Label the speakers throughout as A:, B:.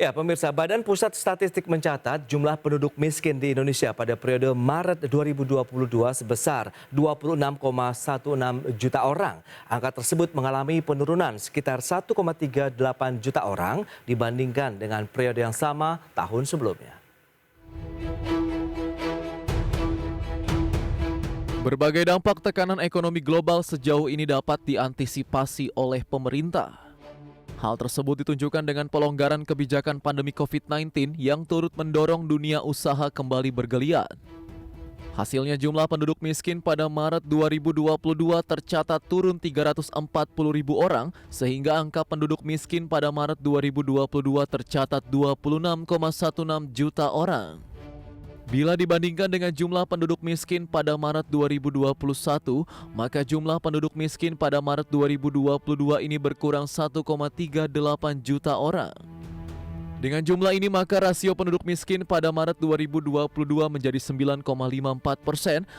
A: Ya, pemirsa, Badan Pusat Statistik mencatat jumlah penduduk miskin di Indonesia pada periode Maret 2022 sebesar 26,16 juta orang. Angka tersebut mengalami penurunan sekitar 1,38 juta orang dibandingkan dengan periode yang sama tahun sebelumnya.
B: Berbagai dampak tekanan ekonomi global sejauh ini dapat diantisipasi oleh pemerintah. Hal tersebut ditunjukkan dengan pelonggaran kebijakan pandemi COVID-19 yang turut mendorong dunia usaha kembali bergeliat. Hasilnya jumlah penduduk miskin pada Maret 2022 tercatat turun 340.000 orang sehingga angka penduduk miskin pada Maret 2022 tercatat 26,16 juta orang. Bila dibandingkan dengan jumlah penduduk miskin pada Maret 2021, maka jumlah penduduk miskin pada Maret 2022 ini berkurang 1,38 juta orang. Dengan jumlah ini maka rasio penduduk miskin pada Maret 2022 menjadi 9,54%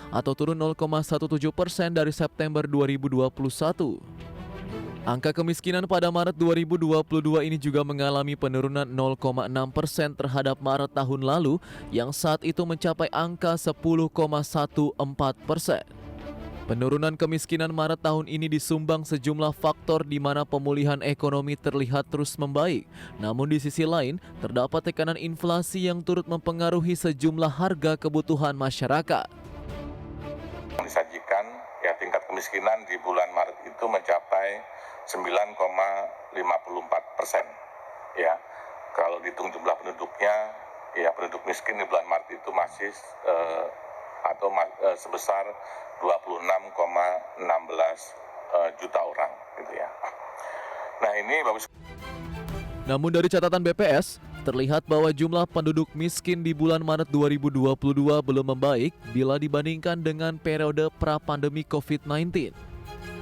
B: atau turun 0,17% dari September 2021. Angka kemiskinan pada Maret 2022 ini juga mengalami penurunan 0,6% terhadap Maret tahun lalu yang saat itu mencapai angka 10,14%. Penurunan kemiskinan Maret tahun ini disumbang sejumlah faktor di mana pemulihan ekonomi terlihat terus membaik. Namun di sisi lain, terdapat tekanan inflasi yang turut mempengaruhi sejumlah harga kebutuhan masyarakat.
C: Disajikan ya tingkat kemiskinan di bulan Maret itu mencapai 9,54%. Ya, kalau dihitung jumlah penduduknya, ya penduduk miskin di bulan Maret itu masih sebesar 26,16 juta orang, gitu ya. Nah ini bagus.
B: Namun dari catatan BPS, terlihat bahwa jumlah penduduk miskin di bulan Maret 2022 belum membaik bila dibandingkan dengan periode pra-pandemi COVID-19.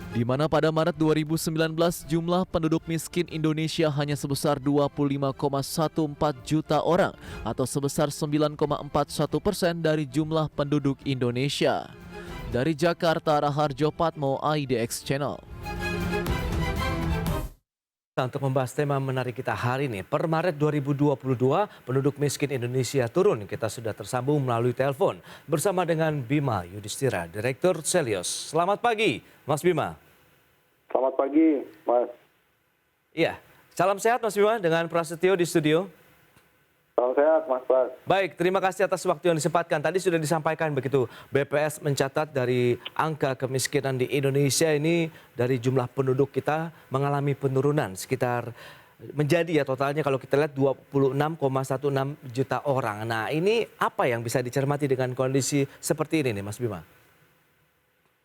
B: Di mana pada Maret 2019 jumlah penduduk miskin Indonesia hanya sebesar 25,14 juta orang atau sebesar 9,41% dari jumlah penduduk Indonesia. Dari Jakarta, Raharjo Patmo, IDX Channel.
A: Untuk membahas tema menarik kita hari ini, per Maret 2022 penduduk miskin Indonesia turun. Kita sudah tersambung melalui telepon bersama dengan Bima Yudhistira, Direktur Selios. Selamat pagi, Mas Bima.
D: Selamat pagi, Mas.
A: Iya, salam sehat Mas Bima dengan Prasetyo di studio.
D: Salam sehat, Mas Bas.
A: Baik, terima kasih atas waktu yang disempatkan. Tadi sudah disampaikan begitu, BPS mencatat dari angka kemiskinan di Indonesia ini dari jumlah penduduk kita mengalami penurunan sekitar menjadi ya totalnya kalau kita lihat 26,16 juta orang. Nah ini apa yang bisa dicermati dengan kondisi seperti ini nih Mas Bima?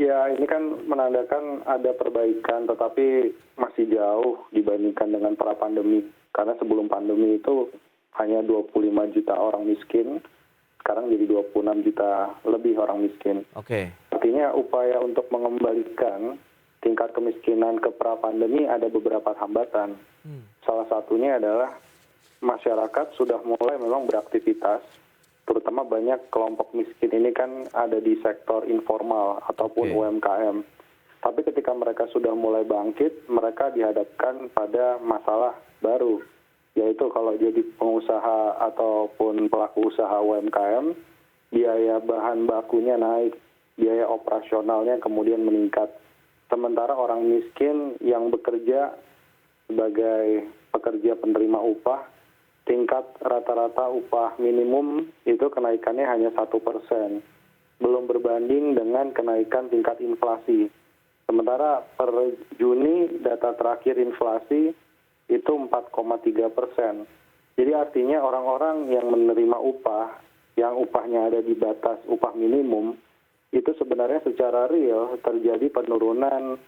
D: Ya ini kan menandakan ada perbaikan tetapi masih jauh dibandingkan dengan pra pandemi. Karena sebelum pandemi itu hanya 25 juta orang miskin, sekarang jadi 26 juta lebih orang miskin.
A: Oke.
D: Artinya upaya untuk mengembalikan tingkat kemiskinan ke pra pandemi ada beberapa hambatan. Salah satunya adalah masyarakat sudah mulai memang beraktivitas, terutama banyak kelompok miskin ini kan ada di sektor informal ataupun UMKM. Tapi ketika mereka sudah mulai bangkit, mereka dihadapkan pada masalah baru, yaitu kalau jadi pengusaha ataupun pelaku usaha UMKM, biaya bahan bakunya naik, biaya operasionalnya kemudian meningkat. Sementara orang miskin yang bekerja sebagai pekerja penerima upah, tingkat rata-rata upah minimum itu kenaikannya hanya 1%. Belum berbanding dengan kenaikan tingkat inflasi. Sementara per Juni data terakhir inflasi itu 4,3%. Jadi artinya orang-orang yang menerima upah, yang upahnya ada di batas upah minimum, itu sebenarnya secara real terjadi penurunan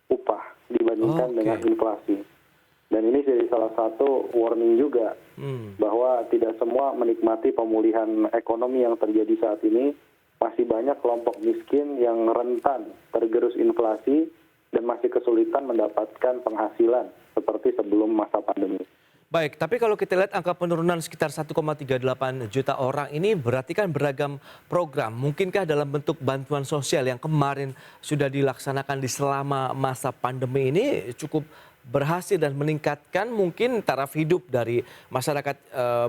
D: upah dibandingkan dengan inflasi. Dan ini jadi salah satu warning juga bahwa tidak semua menikmati pemulihan ekonomi yang terjadi saat ini. Masih banyak kelompok miskin yang rentan tergerus inflasi dan masih kesulitan mendapatkan penghasilan seperti sebelum masa pandemi.
A: Baik, tapi kalau kita lihat angka penurunan sekitar 1,38 juta orang ini berarti kan beragam program. Mungkinkah dalam bentuk bantuan sosial yang kemarin sudah dilaksanakan di selama masa pandemi ini cukup berhasil dan meningkatkan mungkin taraf hidup dari masyarakat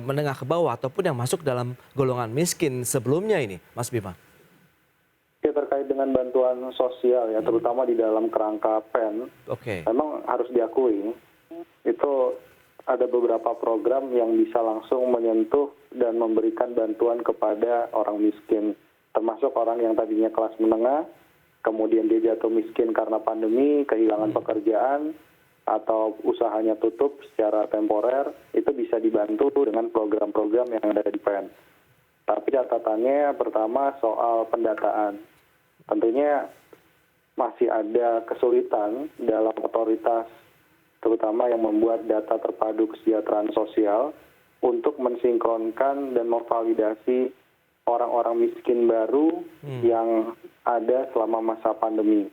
A: menengah ke bawah ataupun yang masuk dalam golongan miskin sebelumnya ini, Mas Bima?
D: Ya, terkait dengan bantuan sosial ya, terutama di dalam kerangka PEN,
A: Oke.
D: memang harus diakui itu ada beberapa program yang bisa langsung menyentuh dan memberikan bantuan kepada orang miskin, termasuk orang yang tadinya kelas menengah, kemudian dia jatuh miskin karena pandemi, kehilangan pekerjaan, atau usahanya tutup secara temporer, itu bisa dibantu dengan program-program yang ada di PEN. Tapi catatannya pertama soal pendataan. Tentunya masih ada kesulitan dalam otoritas, terutama yang membuat data terpadu kesejahteraan sosial, untuk mensinkronkan dan memvalidasi orang-orang miskin baru yang ada selama masa pandemi,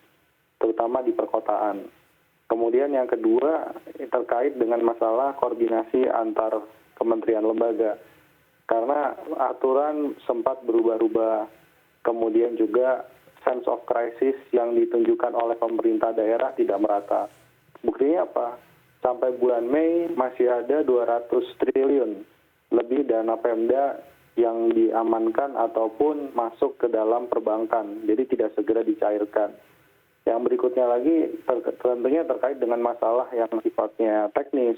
D: terutama di perkotaan. Kemudian yang kedua terkait dengan masalah koordinasi antar kementerian lembaga. Karena aturan sempat berubah-ubah, kemudian juga sense of crisis yang ditunjukkan oleh pemerintah daerah tidak merata. Buktinya apa? Sampai bulan Mei masih ada 200 triliun lebih dana Pemda yang diamankan ataupun masuk ke dalam perbankan, jadi tidak segera dicairkan. Yang berikutnya lagi tentunya terkait dengan masalah yang sifatnya teknis,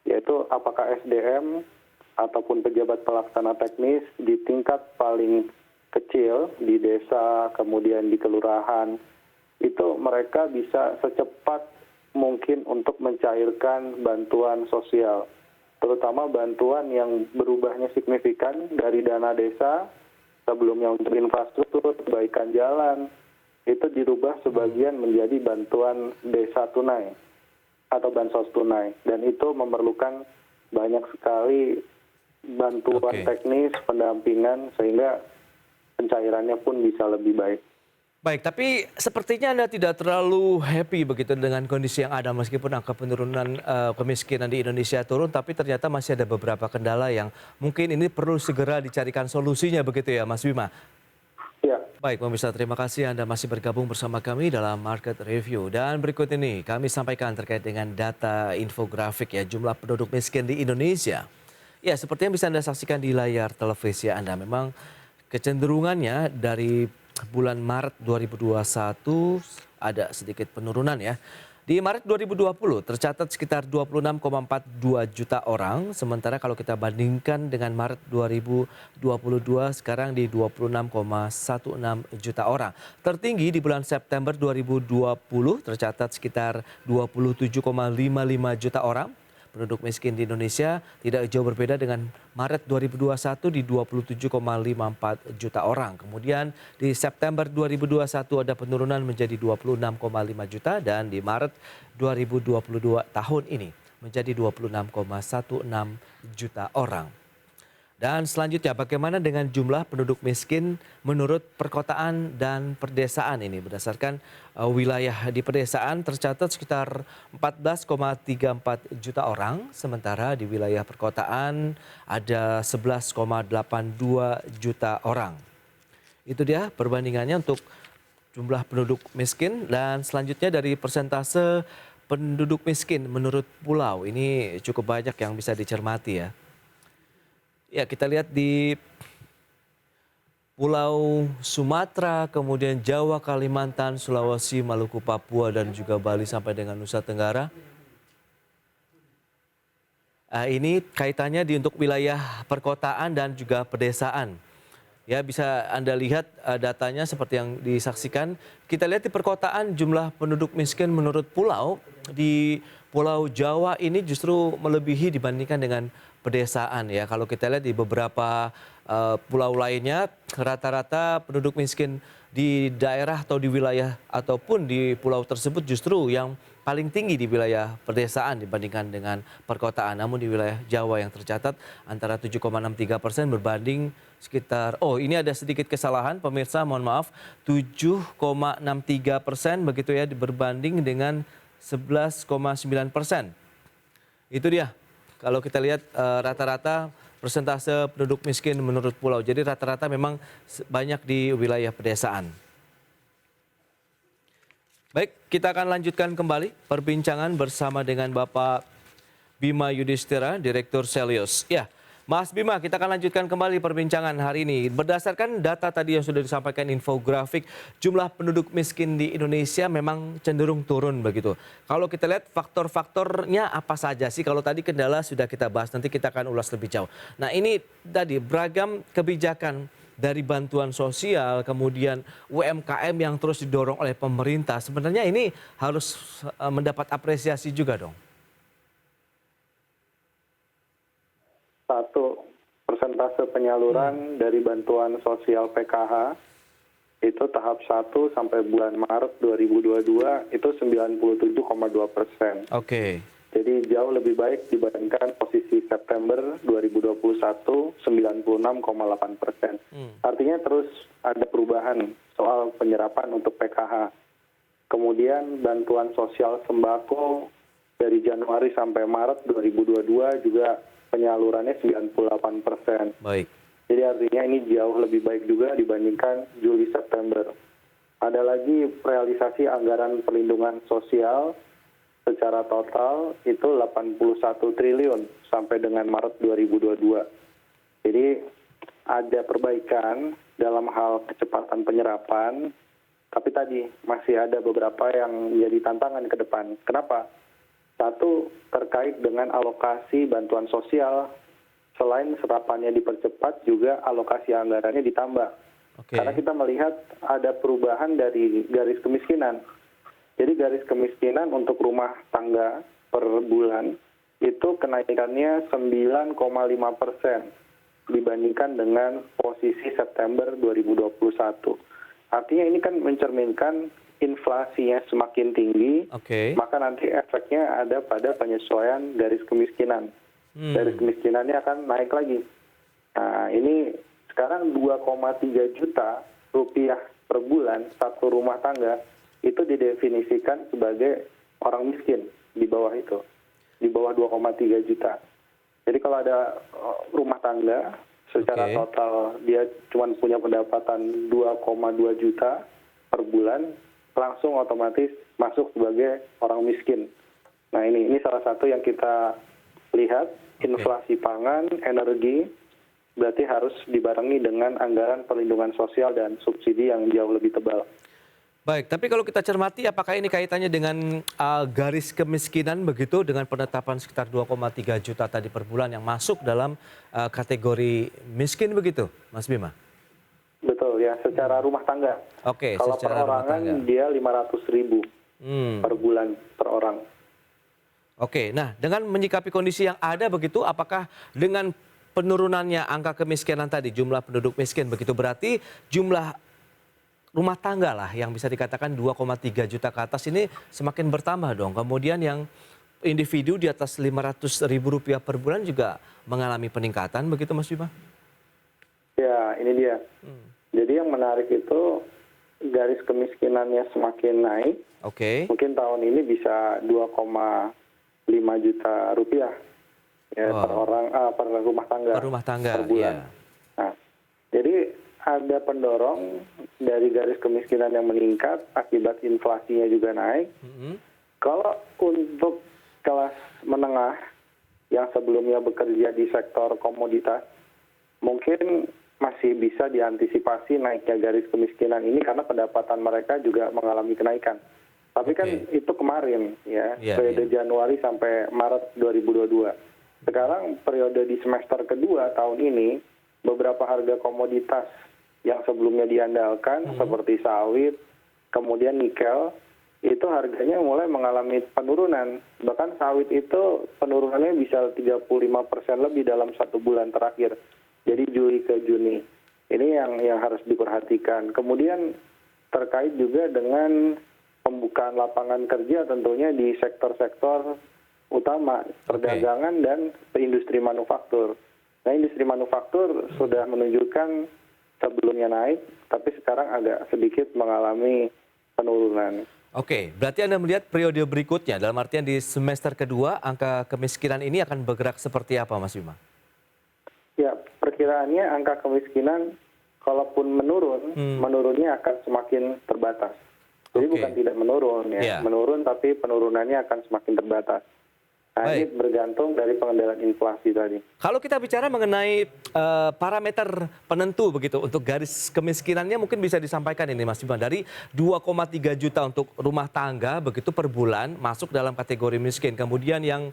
D: yaitu apakah SDM ataupun pejabat pelaksana teknis di tingkat paling kecil di desa, kemudian di kelurahan, itu mereka bisa secepat mungkin untuk mencairkan bantuan sosial, terutama bantuan yang berubahnya signifikan dari dana desa sebelumnya untuk infrastruktur, perbaikan jalan, itu dirubah sebagian menjadi bantuan desa tunai atau bansos tunai, dan itu memerlukan banyak sekali bantuan teknis, pendampingan, sehingga pencairannya pun bisa lebih baik.
A: Baik, tapi sepertinya Anda tidak terlalu happy begitu dengan kondisi yang ada, meskipun angka penurunan kemiskinan di Indonesia turun, tapi ternyata masih ada beberapa kendala yang mungkin ini perlu segera dicarikan solusinya begitu ya, Mas Bima?
D: Ya.
A: Baik, pemirsa, terima kasih Anda masih bergabung bersama kami dalam Market Review. Dan berikut ini kami sampaikan terkait dengan data infografik ya, jumlah penduduk miskin di Indonesia. Ya, seperti yang bisa Anda saksikan di layar televisi Anda, memang kecenderungannya dari bulan Maret 2021 ada sedikit penurunan ya. Di Maret 2020 tercatat sekitar 26,42 juta orang, sementara kalau kita bandingkan dengan Maret 2022 sekarang di 26,16 juta orang. Tertinggi di bulan September 2020 tercatat sekitar 27,55 juta orang. Penduduk miskin di Indonesia tidak jauh berbeda dengan Maret 2021 di 27,54 juta orang. Kemudian di September 2021 ada penurunan menjadi 26,5 juta dan di Maret 2022 tahun ini menjadi 26,16 juta orang. Dan selanjutnya bagaimana dengan jumlah penduduk miskin menurut perkotaan dan perdesaan ini? Berdasarkan wilayah di pedesaan tercatat sekitar 14,34 juta orang, sementara di wilayah perkotaan ada 11,82 juta orang. Itu dia perbandingannya untuk jumlah penduduk miskin. Dan selanjutnya dari persentase penduduk miskin menurut pulau, ini cukup banyak yang bisa dicermati ya. Ya, kita lihat di Pulau Sumatera, kemudian Jawa, Kalimantan, Sulawesi, Maluku, Papua, dan juga Bali sampai dengan Nusa Tenggara. Ini kaitannya untuk wilayah perkotaan dan juga pedesaan. Ya, bisa Anda lihat datanya seperti yang disaksikan. Kita lihat di perkotaan jumlah penduduk miskin menurut pulau di Pulau Jawa ini justru melebihi dibandingkan dengan pedesaan ya. Kalau kita lihat di beberapa pulau lainnya, rata-rata penduduk miskin di daerah atau di wilayah ataupun di pulau tersebut justru yang paling tinggi di wilayah pedesaan dibandingkan dengan perkotaan. Namun di wilayah Jawa yang tercatat antara 7,63% berbanding sekitar, ini ada sedikit kesalahan pemirsa, mohon maaf, 7,63% begitu ya, berbanding dengan 11,9%. Itu dia. Kalau kita lihat rata-rata persentase penduduk miskin menurut pulau. Jadi rata-rata memang banyak di wilayah pedesaan. Baik, kita akan lanjutkan kembali perbincangan bersama dengan Bapak Bima Yudhistira, Direktur Selios. Ya, Mas Bima, kita akan lanjutkan kembali perbincangan hari ini. Berdasarkan data tadi yang sudah disampaikan infografik, jumlah penduduk miskin di Indonesia memang cenderung turun begitu. Kalau kita lihat faktor-faktornya apa saja sih? Kalau tadi kendala sudah kita bahas, nanti kita akan ulas lebih jauh. Nah, ini tadi beragam kebijakan dari bantuan sosial, kemudian UMKM yang terus didorong oleh pemerintah. Sebenarnya ini harus mendapat apresiasi juga dong.
D: Satu, persentase penyaluran dari bantuan sosial PKH itu tahap 1 sampai bulan Maret 2022 itu 97,2%.
A: Oke.
D: Jadi jauh lebih baik dibandingkan posisi September 2021 96,8%. Artinya terus ada perubahan soal penyerapan untuk PKH. Kemudian bantuan sosial sembako dari Januari sampai Maret 2022 juga penyalurannya 98%.
A: Baik.
D: Jadi artinya ini jauh lebih baik juga dibandingkan Juli September. Ada lagi realisasi anggaran perlindungan sosial secara total itu 81 triliun sampai dengan Maret 2022. Jadi ada perbaikan dalam hal kecepatan penyerapan, tapi tadi masih ada beberapa yang menjadi tantangan ke depan. Kenapa? Satu, terkait dengan alokasi bantuan sosial, selain serapannya dipercepat, juga alokasi anggarannya ditambah.
A: Oke.
D: Karena kita melihat ada perubahan dari garis kemiskinan. Jadi garis kemiskinan untuk rumah tangga per bulan itu kenaikannya 9,5% dibandingkan dengan posisi September 2021. Artinya ini kan mencerminkan inflasinya semakin tinggi,
A: Oke.
D: maka nanti efeknya ada pada penyesuaian garis kemiskinan. Garis kemiskinannya akan naik lagi. Nah, ini sekarang 2,3 juta rupiah per bulan satu rumah tangga itu didefinisikan sebagai orang miskin di bawah itu, di bawah 2,3 juta. Jadi kalau ada rumah tangga secara total dia cuma punya pendapatan 2,2 juta per bulan, langsung otomatis masuk sebagai orang miskin. Nah ini salah satu yang kita lihat, inflasi pangan, energi, berarti harus dibarengi dengan anggaran perlindungan sosial dan subsidi yang jauh lebih tebal.
A: Baik, tapi kalau kita cermati apakah ini kaitannya dengan garis kemiskinan begitu dengan penetapan sekitar 2,3 juta tadi per bulan yang masuk dalam kategori miskin begitu, Mas Bima?
D: Betul ya, secara rumah tangga.
A: Oke,
D: kalau
A: secara rumah
D: perorangan
A: tangga.
D: dia 500.000 per bulan per orang.
A: Oke, nah dengan menyikapi kondisi yang ada begitu, apakah dengan penurunannya angka kemiskinan tadi, jumlah penduduk miskin begitu berarti jumlah rumah tangga lah yang bisa dikatakan 2,3 juta ke atas ini semakin bertambah dong. Kemudian yang individu di atas Rp500.000 per bulan juga mengalami peningkatan begitu Mas Bima?
D: Ya, ini dia. Jadi yang menarik itu garis kemiskinannya semakin naik.
A: Oke.
D: Mungkin tahun ini bisa 2,5 juta rupiah ya, per orang, per rumah tangga.
A: Per rumah tangga,
D: per bulan.
A: iya.
D: Nah, jadi ada pendorong dari garis kemiskinan yang meningkat akibat inflasinya juga naik. Kalau untuk kelas menengah yang sebelumnya bekerja di sektor komoditas, mungkin masih bisa diantisipasi naiknya garis kemiskinan ini karena pendapatan mereka juga mengalami kenaikan. Tapi kan itu kemarin ya, periode Januari sampai Maret 2022. Sekarang periode di semester kedua tahun ini, beberapa harga komoditas yang sebelumnya diandalkan seperti sawit, kemudian nikel, itu harganya mulai mengalami penurunan. Bahkan sawit itu penurunannya bisa 35% lebih dalam 1 bulan terakhir. Jadi Juli ke Juni. Ini yang harus diperhatikan. Kemudian terkait juga dengan pembukaan lapangan kerja tentunya di sektor-sektor utama, perdagangan dan industri manufaktur. Nah, industri manufaktur sudah menunjukkan sebelumnya naik, tapi sekarang agak sedikit mengalami penurunan.
A: Oke, berarti Anda melihat periode berikutnya, dalam artian di semester kedua, angka kemiskinan ini akan bergerak seperti apa, Mas Bima?
D: Ya, perkiraannya angka kemiskinan kalaupun menurun, menurunnya akan semakin terbatas. Jadi
A: Oke.
D: bukan tidak menurun ya,
A: Iya.
D: menurun tapi penurunannya akan semakin terbatas. Nah, ini
A: Baik.
D: bergantung dari pengendalian inflasi tadi.
A: Kalau kita bicara mengenai parameter penentu begitu untuk garis kemiskinannya mungkin bisa disampaikan ini Mas Bima dari 2,3 juta untuk rumah tangga begitu per bulan masuk dalam kategori miskin. Kemudian yang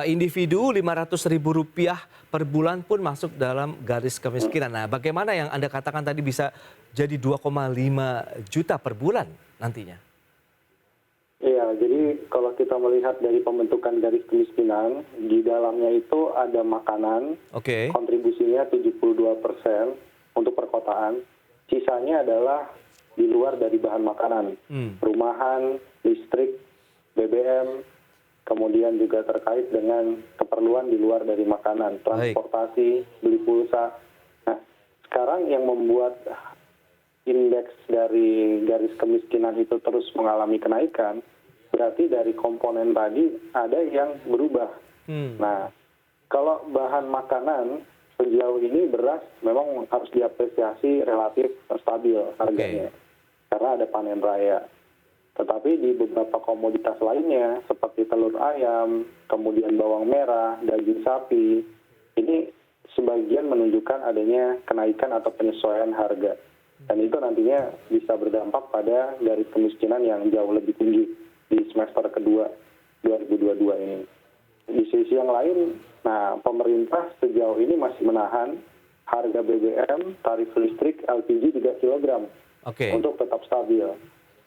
A: individu 500.000 rupiah per bulan pun masuk dalam garis kemiskinan. Nah, bagaimana yang Anda katakan tadi bisa jadi 2,5 juta per bulan nantinya?
D: Iya, jadi kalau kita melihat dari pembentukan garis kemiskinan, di dalamnya itu ada makanan,
A: Oke.
D: kontribusinya 72% untuk perkotaan, sisanya adalah di luar dari bahan makanan, rumahan, listrik, BBM, kemudian juga terkait dengan keperluan di luar dari makanan, transportasi, beli pulsa. Nah, sekarang yang membuat indeks dari garis kemiskinan itu terus mengalami kenaikan, berarti dari komponen tadi ada yang berubah. Nah, kalau bahan makanan sejauh ini beras memang harus diapresiasi relatif stabil harganya, karena ada panen raya. Tetapi di beberapa komoditas lainnya seperti telur ayam, kemudian bawang merah, daging sapi, ini sebagian menunjukkan adanya kenaikan atau penyesuaian harga. Dan itu nantinya bisa berdampak pada garis kemiskinan yang jauh lebih tinggi di semester kedua 2022 ini. Di sisi yang lain, nah pemerintah sejauh ini masih menahan harga BBM, tarif listrik, LPG 3 kg untuk tetap stabil.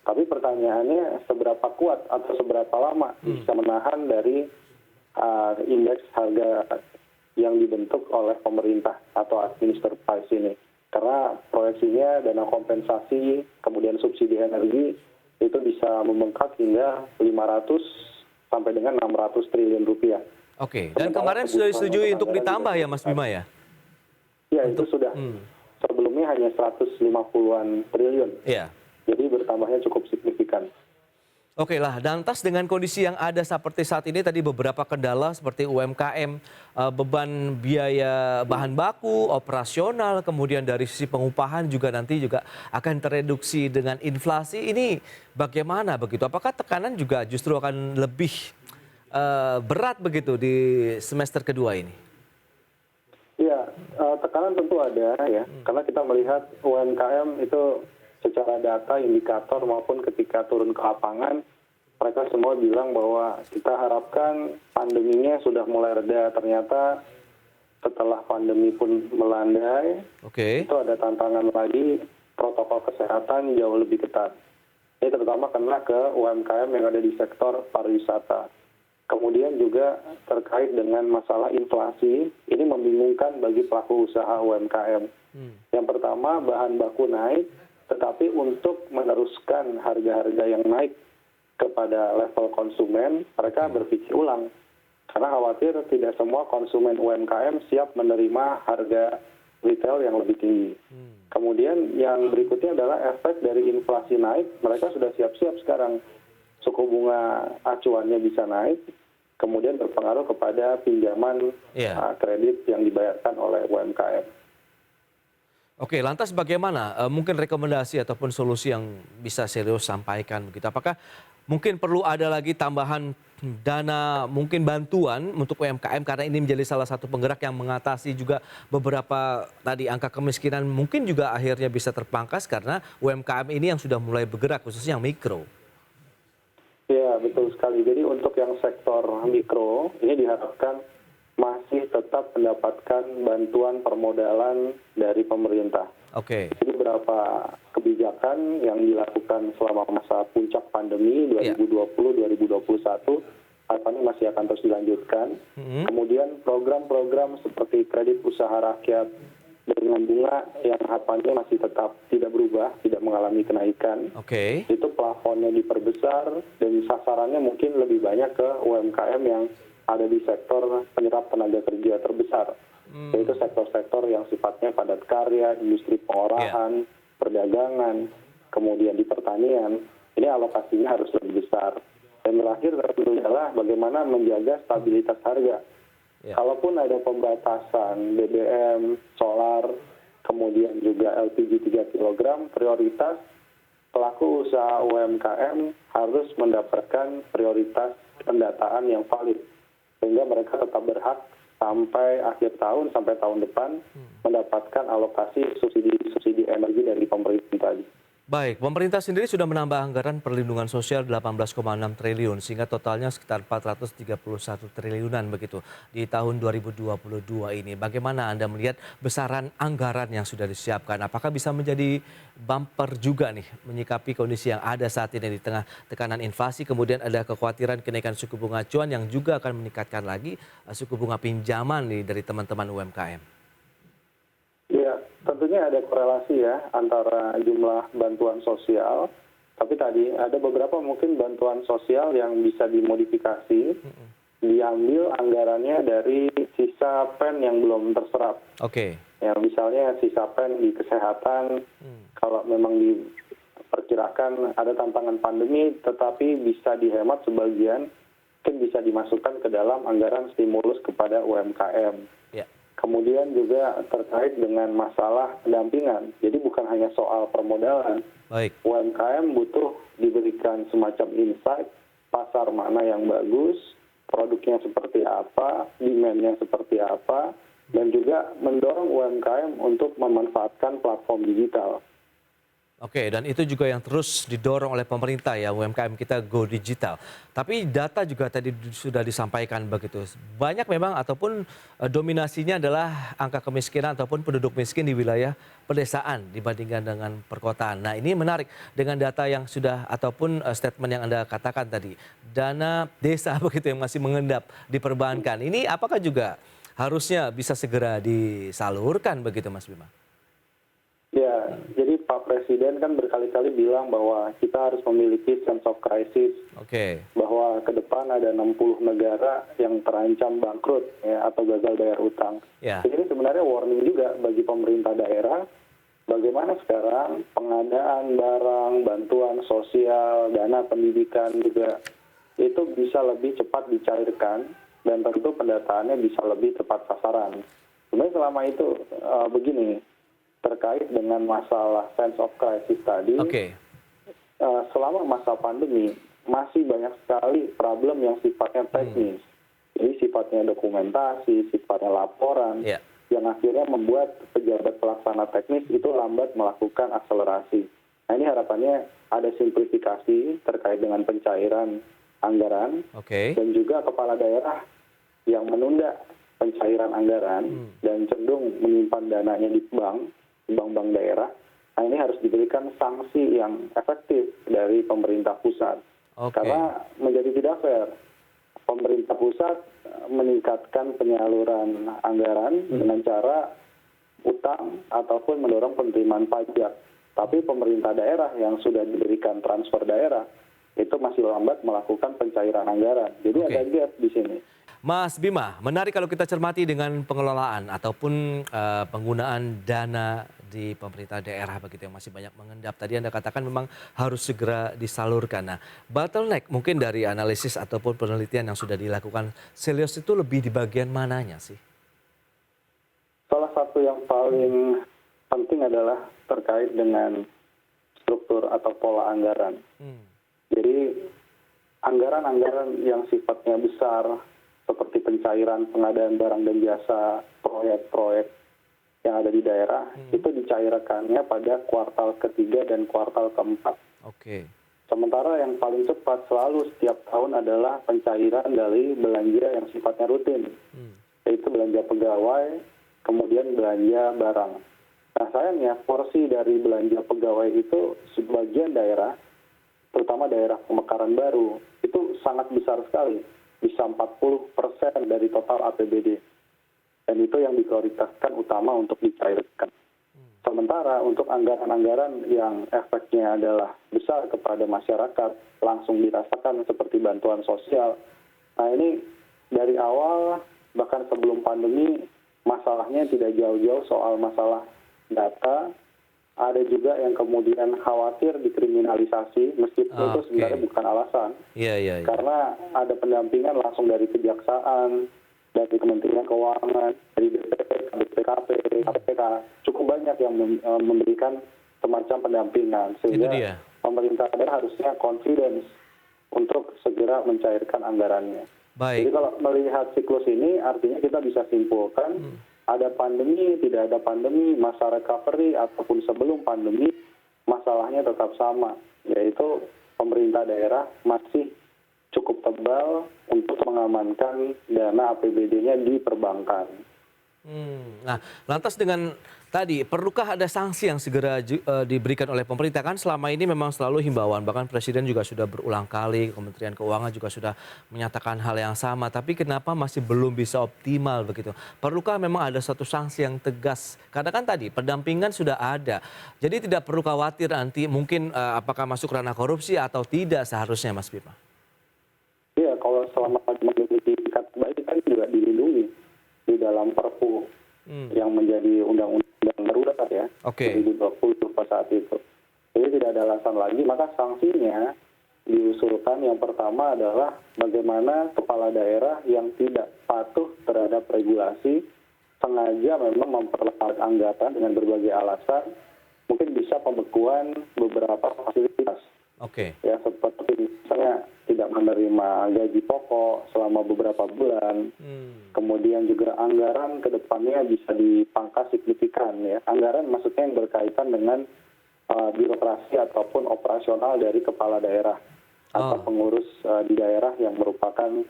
D: Tapi pertanyaannya seberapa kuat atau seberapa lama bisa menahan dari indeks harga yang dibentuk oleh pemerintah atau administered price ini. Karena proyeksinya dana kompensasi, kemudian subsidi energi, itu bisa membengkak hingga 500 sampai dengan 600 triliun rupiah.
A: Oke, dan kemarin sudah disetujui untuk ditambah ya Mas Bima ya?
D: Ya, itu sudah. Sebelumnya hanya 150-an triliun.
A: Iya.
D: Jadi bertambahnya cukup signifikan.
A: Oke lah, lantas dengan kondisi yang ada seperti saat ini tadi beberapa kendala seperti UMKM, beban biaya bahan baku, operasional, kemudian dari sisi pengupahan juga nanti juga akan tereduksi dengan inflasi. Ini bagaimana begitu? Apakah tekanan juga justru akan lebih berat begitu di semester kedua ini?
D: Iya, tekanan tentu ada ya, karena kita melihat UMKM itu secara data, indikator maupun ketika turun ke lapangan, mereka semua bilang bahwa kita harapkan pandeminya sudah mulai reda. Ternyata setelah pandemi pun melandai, itu ada tantangan lagi, protokol kesehatan jauh lebih ketat. Ini terutama kena ke UMKM yang ada di sektor pariwisata. Kemudian juga terkait dengan masalah inflasi, ini membingungkan bagi pelaku usaha UMKM. Yang pertama, bahan baku naik, tetapi untuk meneruskan harga-harga yang naik kepada level konsumen, mereka berpikir ulang. Karena khawatir tidak semua konsumen UMKM siap menerima harga retail yang lebih tinggi. Kemudian yang berikutnya adalah efek dari inflasi naik, mereka sudah siap-siap sekarang. Suku bunga acuannya bisa naik, kemudian berpengaruh kepada pinjaman kredit yang dibayarkan oleh UMKM.
A: Oke, lantas bagaimana mungkin rekomendasi ataupun solusi yang bisa serius sampaikan begitu? Apakah mungkin perlu ada lagi tambahan dana, mungkin bantuan untuk UMKM karena ini menjadi salah satu penggerak yang mengatasi juga beberapa tadi angka kemiskinan mungkin juga akhirnya bisa terpangkas karena UMKM ini yang sudah mulai bergerak khususnya yang mikro.
D: Ya, betul sekali. Jadi untuk yang sektor mikro ini diharapkan masih tetap mendapatkan bantuan permodalan dari pemerintah. Jadi beberapa kebijakan yang dilakukan selama masa puncak pandemi 2020-2021 harapannya masih akan terus dilanjutkan. Kemudian program-program seperti kredit usaha rakyat dengan bunga yang harapannya masih tetap tidak berubah, tidak mengalami kenaikan. Itu plafonnya diperbesar dan sasarannya mungkin lebih banyak ke UMKM yang ada di sektor penyerap tenaga kerja terbesar, yaitu sektor-sektor yang sifatnya padat karya, industri pengolahan, perdagangan, kemudian di pertanian, ini alokasinya harus lebih besar. Dan terakhir tentunya adalah bagaimana menjaga stabilitas harga. Kalaupun ada pembatasan BBM, solar, kemudian juga LPG 3 kg, prioritas pelaku usaha UMKM harus mendapatkan prioritas pendataan yang valid, sehingga mereka tetap berhak sampai akhir tahun, sampai tahun depan mendapatkan alokasi subsidi energi dari pemerintah tadi.
A: Baik, pemerintah sendiri sudah menambah anggaran perlindungan sosial 18,6 triliun sehingga totalnya sekitar 431 triliunan begitu di tahun 2022 ini. Bagaimana Anda melihat besaran anggaran yang sudah disiapkan? Apakah bisa menjadi bumper juga nih menyikapi kondisi yang ada saat ini di tengah tekanan inflasi, kemudian ada kekhawatiran kenaikan suku bunga acuan yang juga akan meningkatkan lagi suku bunga pinjaman nih dari teman-teman UMKM?
D: Ya, tentunya ada korelasi ya antara jumlah bantuan sosial, tapi tadi ada beberapa mungkin bantuan sosial yang bisa dimodifikasi, diambil anggarannya dari sisa pen yang belum terserap.
A: Oke.
D: Ya, misalnya sisa pen di kesehatan, kalau memang diperkirakan ada tantangan pandemi, tetapi bisa dihemat sebagian, mungkin bisa dimasukkan ke dalam anggaran stimulus kepada UMKM.
A: Ya.
D: Kemudian juga terkait dengan masalah pendampingan. Jadi bukan hanya soal permodalan.
A: Baik.
D: UMKM butuh diberikan semacam insight, pasar mana yang bagus, produknya seperti apa, demand-nya seperti apa, dan juga mendorong UMKM untuk memanfaatkan platform digital.
A: Oke, dan itu juga yang terus didorong oleh pemerintah ya, UMKM kita go digital. Tapi data juga tadi sudah disampaikan begitu. Banyak memang ataupun dominasinya adalah angka kemiskinan ataupun penduduk miskin di wilayah pedesaan dibandingkan dengan perkotaan. Nah, ini menarik dengan data yang sudah ataupun statement yang Anda katakan tadi. Dana desa begitu yang masih mengendap diperbankan. Ini apakah juga harusnya bisa segera disalurkan begitu Mas Bima?
D: Ya, jadi Pak Presiden kan berkali-kali bilang bahwa kita harus memiliki sense of crisis,
A: Oke.
D: bahwa ke depan ada 60 negara yang terancam bangkrut ya, atau gagal bayar utang.
A: Ya.
D: Jadi sebenarnya warning juga bagi pemerintah daerah, bagaimana sekarang pengadaan barang, bantuan sosial, dana pendidikan juga, itu bisa lebih cepat dicairkan, dan tentu pendataannya bisa lebih tepat sasaran. Sebenarnya selama itu begini, terkait dengan masalah sense of crisis tadi, selama masa pandemi masih banyak sekali problem yang sifatnya teknis, jadi sifatnya dokumentasi, sifatnya laporan, yang akhirnya membuat pejabat pelaksana teknis itu lambat melakukan akselerasi. Nah, ini harapannya ada simplifikasi terkait dengan pencairan anggaran, dan juga kepala daerah yang menunda pencairan anggaran dan cenderung menyimpan dananya di bank-bank daerah. Nah, ini harus diberikan sanksi yang efektif dari pemerintah pusat. Karena menjadi tidak fair. Pemerintah pusat meningkatkan penyaluran anggaran dengan cara utang ataupun mendorong penerimaan pajak. Tapi pemerintah daerah yang sudah diberikan transfer daerah itu masih lambat melakukan pencairan anggaran. Jadi ada gap di sini.
A: Mas Bima, menarik kalau kita cermati dengan pengelolaan ataupun penggunaan dana di pemerintah daerah begitu yang masih banyak mengendap. Tadi Anda katakan memang harus segera disalurkan. Nah, bottleneck mungkin dari analisis ataupun penelitian yang sudah dilakukan Selyos itu lebih di bagian mananya sih?
D: Salah satu yang paling penting adalah terkait dengan struktur atau pola anggaran. Jadi anggaran-anggaran yang sifatnya besar, seperti pencairan pengadaan barang dan jasa, proyek-proyek yang ada di daerah, itu dicairkannya pada kuartal ketiga dan kuartal keempat. Sementara yang paling cepat selalu setiap tahun adalah pencairan dari belanja yang sifatnya rutin, yaitu belanja pegawai, kemudian belanja barang. Nah, sayangnya porsi dari belanja pegawai itu sebagian daerah, terutama daerah pemekaran baru, itu sangat besar sekali. Bisa 40% dari total APBD. Dan itu yang diprioritaskan utama untuk dicairkan. Sementara untuk anggaran-anggaran yang efeknya adalah besar kepada masyarakat, langsung dirasakan seperti bantuan sosial. Nah, ini dari awal, bahkan sebelum pandemi, masalahnya tidak jauh-jauh soal masalah data. Ada juga yang kemudian khawatir dikriminalisasi, meskipun itu sebenarnya bukan alasan. Karena ada pendampingan langsung dari kejaksaan, dari Kementerian Keuangan, dari BPKP, KPK. Cukup banyak yang memberikan semacam pendampingan. Sehingga pemerintah daerah harusnya confidence untuk segera mencairkan anggarannya. Jadi
A: Baik.
D: kalau melihat siklus ini, artinya kita bisa simpulkan ada pandemi, tidak ada pandemi, masa recovery ataupun sebelum pandemi, masalahnya tetap sama, yaitu pemerintah daerah masih cukup tebal untuk mengamankan dana APBD-nya di perbankan.
A: Nah, lantas dengan tadi, perlukah ada sanksi yang segera diberikan oleh pemerintah? Kan selama ini memang selalu himbauan, bahkan Presiden juga sudah berulang kali, Kementerian Keuangan juga sudah menyatakan hal yang sama. Tapi kenapa masih belum bisa optimal begitu? Perlukah memang ada satu sanksi yang tegas? Karena kan tadi, pendampingan sudah ada. Jadi tidak perlu khawatir nanti mungkin apakah masuk ranah korupsi atau tidak seharusnya, Mas Bima?
D: Iya, kalau selama memiliki tingkat baik kan juga dilindungi di dalam Perpu yang menjadi undang-undang darurat ya,
A: Oke.
D: 2020 pada saat itu. Jadi tidak ada alasan lagi, maka sanksinya diusulkan yang pertama adalah bagaimana kepala daerah yang tidak patuh terhadap regulasi sengaja memang memperlambat anggaran dengan berbagai alasan, mungkin bisa pembekuan beberapa fasilitas.
A: Oke.
D: Ya, seperti misalnya tidak menerima gaji pokok selama beberapa bulan, kemudian juga anggaran ke depannya bisa dipangkas signifikan ya. Anggaran maksudnya yang berkaitan dengan birokrasi ataupun operasional dari kepala daerah atau pengurus di daerah yang merupakan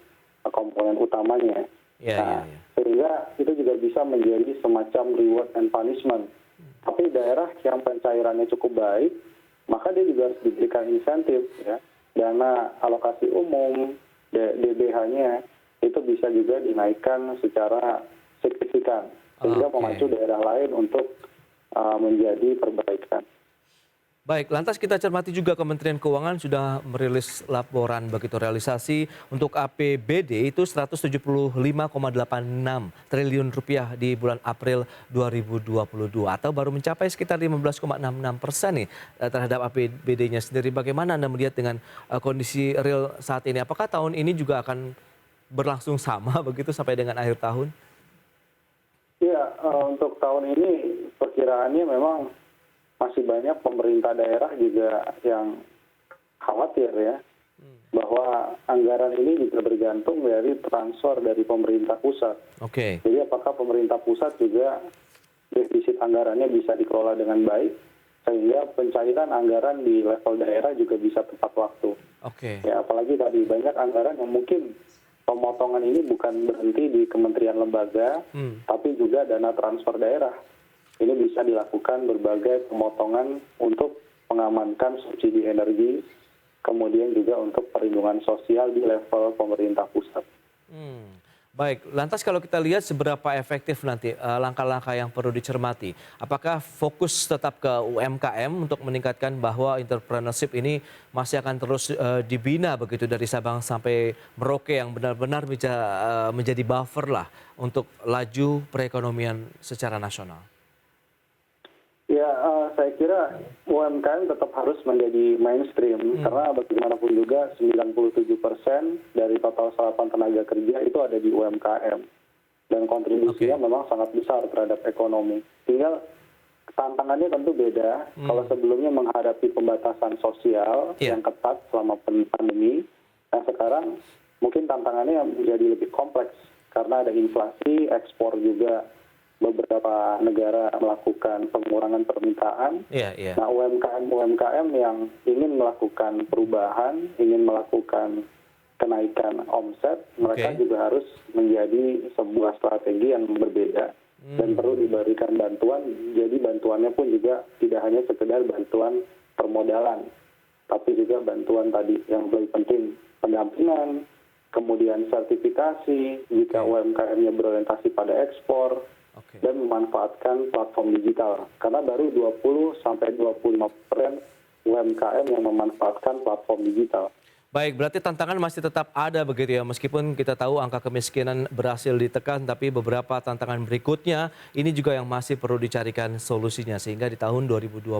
D: komponen utamanya.
A: Iya.
D: Sehingga itu juga bisa menjadi semacam reward and punishment. Tapi daerah yang pencairannya cukup baik, maka dia juga harus diberikan insentif ya. Dana alokasi umum, DBH-nya itu bisa juga dinaikkan secara signifikan sehingga memacu daerah lain untuk menjadi perbaikan.
A: Baik, lantas kita cermati juga Kementerian Keuangan sudah merilis laporan begitu realisasi untuk APBD itu 175,86 triliun rupiah di bulan April 2022 atau baru mencapai sekitar 15,66% nih terhadap APBD-nya sendiri. Bagaimana Anda melihat dengan kondisi real saat ini? Apakah tahun ini juga akan berlangsung sama begitu sampai dengan akhir tahun?
D: Ya, untuk tahun ini perkiraannya memang masih banyak pemerintah daerah juga yang khawatir ya, bahwa anggaran ini juga bergantung dari transfer dari pemerintah pusat.
A: Oke.
D: Jadi apakah pemerintah pusat juga defisit anggarannya bisa dikelola dengan baik, sehingga pencairan anggaran di level daerah juga bisa tepat waktu.
A: Oke.
D: Ya, apalagi tadi banyak anggaran yang mungkin pemotongan ini bukan berhenti di kementerian lembaga, tapi juga dana transfer daerah. Ini bisa dilakukan berbagai pemotongan untuk mengamankan subsidi energi, kemudian juga untuk perlindungan sosial di level pemerintah pusat.
A: Baik, lantas kalau kita lihat seberapa efektif nanti langkah-langkah yang perlu dicermati. Apakah fokus tetap ke UMKM untuk meningkatkan bahwa entrepreneurship ini masih akan terus dibina begitu dari Sabang sampai Merauke yang benar-benar bisa menjadi buffer lah untuk laju perekonomian secara nasional?
D: Ya, saya kira UMKM tetap harus menjadi mainstream karena bagaimanapun juga 97% dari total serapan tenaga kerja itu ada di UMKM dan kontribusinya memang sangat besar terhadap ekonomi. Tinggal tantangannya tentu beda. Kalau sebelumnya menghadapi pembatasan sosial yang ketat selama pandemi, nah sekarang mungkin tantangannya menjadi lebih kompleks karena ada inflasi, ekspor juga. Beberapa negara melakukan pengurangan permintaan. Nah, UMKM yang ingin melakukan perubahan, ingin melakukan kenaikan omset, mereka juga harus menjadi sebuah strategi yang berbeda dan perlu diberikan bantuan. Jadi bantuannya pun juga tidak hanya sekedar bantuan permodalan, tapi juga bantuan tadi yang lebih penting, pendampingan, kemudian sertifikasi jika UMKM-nya berorientasi pada ekspor, dan memanfaatkan platform digital. Karena baru 20-25% UMKM yang memanfaatkan platform digital.
A: Baik, berarti tantangan masih tetap ada begitu ya. Meskipun kita tahu angka kemiskinan berhasil ditekan, tapi beberapa tantangan berikutnya ini juga yang masih perlu dicarikan solusinya. Sehingga di tahun 2022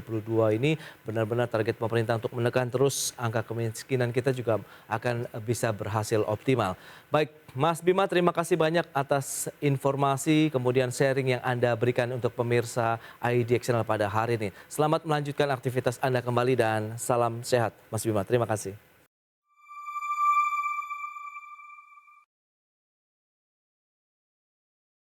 A: ini benar-benar target pemerintah untuk menekan terus angka kemiskinan kita juga akan bisa berhasil optimal. Baik, Mas Bima, terima kasih banyak atas informasi kemudian sharing yang Anda berikan untuk pemirsa ID Channel pada hari ini. Selamat melanjutkan aktivitas Anda kembali dan salam sehat, Mas Bima. Terima kasih.